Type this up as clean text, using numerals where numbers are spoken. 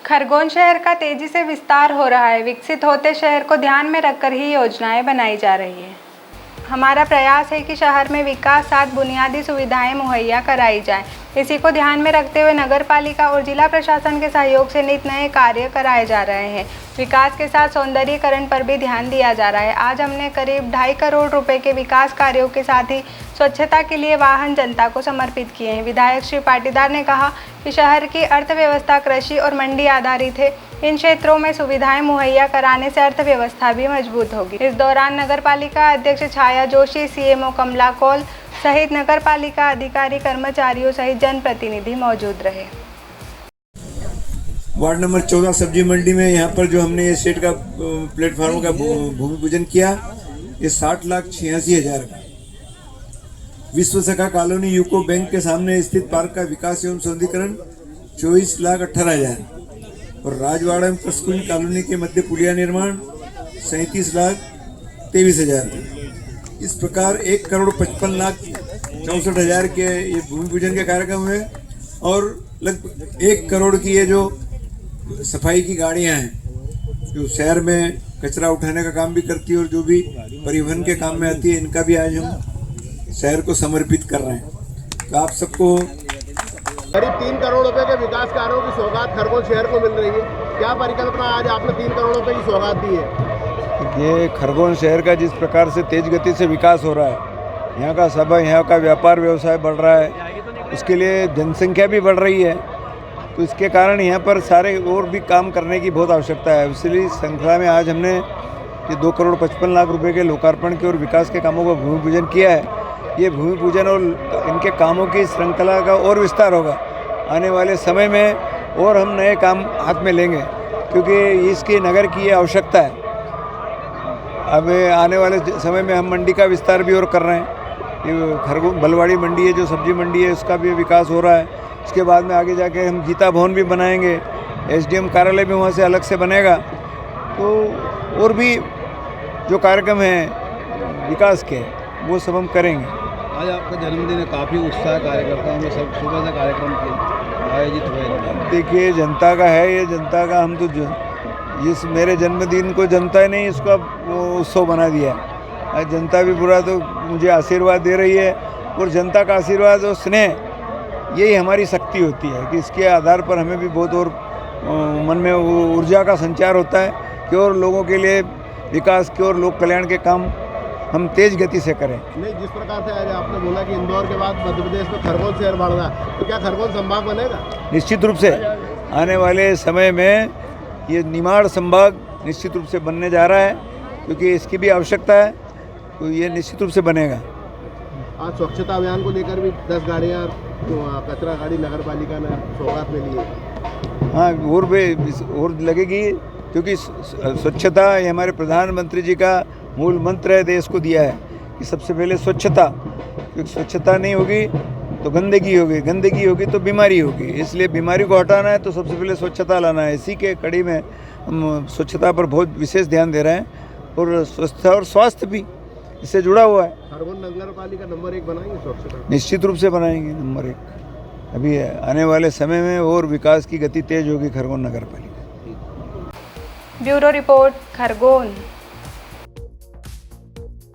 खरगोन शहर का तेजी से विस्तार हो रहा है। विकसित होते शहर को ध्यान में रखकर ही योजनाएं बनाई जा रही है। हमारा प्रयास है कि शहर में विकास साथ बुनियादी सुविधाएं मुहैया कराई जाएं। इसी को ध्यान में रखते हुए नगर पालिका और जिला प्रशासन के सहयोग से नित नए कार्य कराए जा रहे हैं। विकास के साथ सौंदर्यीकरण पर भी ध्यान दिया जा रहा है। आज हमने करीब 2.5 करोड़ रुपए के विकास कार्यों के साथ ही स्वच्छता के लिए वाहन जनता को समर्पित किए हैं। विधायक श्री पाटीदार ने कहा कि शहर की अर्थव्यवस्था कृषि और मंडी आधारित है। इन क्षेत्रों में सुविधाएं मुहैया कराने से अर्थव्यवस्था भी मजबूत होगी। इस दौरान नगर पालिका अध्यक्ष छाया जोशी, सीएमओ कमला कौल सहित नगर पालिका अधिकारी, कर्मचारियों सहित जनप्रतिनिधि मौजूद रहे। वार्ड नंबर 14 सब्जी मंडी में यहाँ पर जो हमने ये शेड का प्लेटफॉर्म का भूमि पूजन किया, ये 60,86,000 का विश्व शाखा कॉलोनी यूको बैंक के सामने स्थित पार्क का विकास एवं सौंदर्यीकरण 24,18,000 और राजवाड़ा एवं प्रस्कुल कॉलोनी के मध्य पुलिया निर्माण 37,23,000। इस प्रकार 1,55,64,000 के ये भूमि पूजन के कार्यक्रम है और लगभग 1 करोड़ की ये जो सफाई की गाड़ियां हैं जो शहर में कचरा उठाने का काम भी करती है और जो भी परिवहन के काम में आती है, इनका भी आज हम शहर को समर्पित कर रहे हैं। तो आप सबको करीब 3 करोड़ रुपए के विकास कार्यों की सौगात खरगोन शहर को मिल रही है। क्या परिकल्पना आज आपने 3 करोड़ रुपए की सौगात दी है? ये खरगोन शहर का जिस प्रकार से तेज गति से विकास हो रहा है, यहाँ का सब यहाँ का व्यापार व्यवसाय बढ़ रहा है, उसके लिए जनसंख्या भी बढ़ रही है, तो इसके कारण यहाँ पर सारे और भी काम करने की बहुत आवश्यकता है। इसलिए श्रृंखला में आज हमने ये 2,55,00,000 रुपए के लोकार्पण के और विकास के कामों का भूमि पूजन किया है। ये भूमि पूजन और इनके कामों की श्रृंखला का और विस्तार होगा। आने वाले समय में और हम नए काम हाथ में लेंगे क्योंकि इसकी नगर की ये आवश्यकता है। अब आने वाले समय में हम मंडी का विस्तार भी और कर रहे हैं। ये खरगोन बलवाड़ी मंडी है जो सब्जी मंडी है, उसका भी विकास हो रहा है। इसके बाद में आगे जाके हम गीता भवन भी बनाएंगे, एसडीएम कार्यालय भी वहाँ से अलग से बनेगा। तो और भी जो कार्यक्रम हैं विकास के वो सब हम करेंगे। आज आपका जन्मदिन है, काफ़ी उत्साह कार्यकर्ताओं में सब सुबह से कार्यक्रम आयोजित हुए। देखिए जनता का है ये, जनता का हम तो इस मेरे जन्मदिन को जनता ने इसका उत्सव बना दिया है। आज जनता भी पूरा तो मुझे आशीर्वाद दे रही है और जनता का आशीर्वाद और स्नेह यही हमारी शक्ति होती है कि इसके आधार पर हमें भी बहुत और मन में ऊर्जा का संचार होता है कि और लोगों के लिए विकास के और लोक कल्याण के काम हम तेज गति से करें। नहीं, जिस प्रकार से आज आपने बोला कि इंदौर के बाद मध्य प्रदेश में खरगोन शहर बढ़ रहा है, तो क्या खरगोन संभाग बनेगा? निश्चित रूप से आने वाले समय में ये निमाड़ संभाग निश्चित रूप से बनने जा रहा है क्योंकि इसकी भी आवश्यकता है, तो ये निश्चित रूप से बनेगा। आज स्वच्छता अभियान को लेकर भी 10 गाड़ियाँ कचरा गाड़ी नगर पालिका ने सौगात में ली है। हाँ, और लगेगी क्योंकि स्वच्छता ये हमारे प्रधानमंत्री जी का मूल मंत्र है, देश को दिया है कि सबसे पहले स्वच्छता, क्योंकि स्वच्छता नहीं होगी तो गंदगी होगी, गंदगी होगी तो बीमारी होगी। इसलिए बीमारी को हटाना है तो सबसे पहले स्वच्छता लाना है। इसी के कड़ी में हम स्वच्छता पर बहुत विशेष ध्यान दे रहे हैं और स्वच्छता और स्वास्थ्य भी इससे जुड़ा हुआ है। खरगोन नगर पालिका नंबर 1 बनाएंगे स्वच्छता? निश्चित रूप से बनाएंगे नंबर 1। अभी आने वाले समय में और विकास की गति तेज होगी खरगोन नगर पालिका। Bureau report, Khargone.